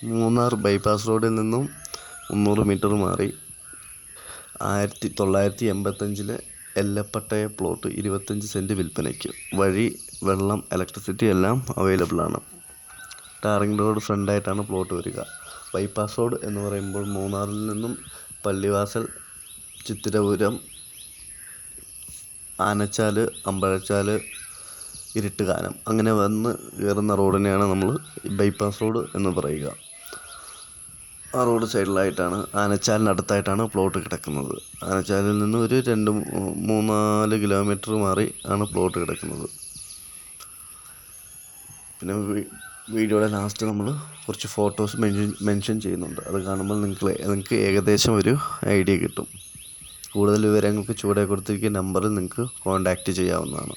Munnar bypass റോഡിൽ നിന്നും 300 metre മാറി 1985 എല്ലപ്പട്ടയ പ്ലോട്ട് 25 സെൻറ്റ് വിൽപ്പനയ്ക്ക്. വഴി, വെള്ളം, ഇലക്ട്രിസിറ്റി എല്ലാം അവൈലബിൾ ആണ്. ടാറിംഗ് റോഡ് ഫ്രണ്ടായിട്ടാണ് പ്ലോട്ട് വരിക. ബൈപ്പാസ് റോഡ് എന്ന് പറയുമ്പോൾ മൂന്നാറിൽ നിന്നും പള്ളിവാസൽ, ചിത്തിരപുരം, ആനച്ചാൽ, അമ്പഴച്ചാൽ, ഇരുട്ടുകാനം അങ്ങനെ വന്ന് കയറുന്ന റോഡിനെയാണ് നമ്മൾ ബൈപ്പാസ് റോഡ് എന്ന് പറയുക. ആ റോഡ് സൈഡിലായിട്ടാണ് ആനച്ചാലിനടുത്തായിട്ടാണ് പ്ലോട്ട് കിടക്കുന്നത്. ആനച്ചാലിൽ നിന്ന് ഒരു 2-3-4 കിലോമീറ്റർ മാറി ആണ് പ്ലോട്ട് കിടക്കുന്നത്. പിന്നെ വീഡിയോയുടെ ലാസ്റ്റ് നമ്മൾ കുറച്ച് ഫോട്ടോസ് മെൻഷൻ ചെയ്യുന്നുണ്ട്. അത് കാണുമ്പോൾ നിങ്ങൾക്ക് ഏകദേശം ഒരു ഐഡിയ കിട്ടും. കൂടുതൽ വിവരങ്ങൾക്ക് ചുവടെ കൊടുത്തിരിക്കുന്ന നമ്പറിൽ നിങ്ങൾക്ക് കോൺടാക്റ്റ് ചെയ്യാവുന്നതാണ്.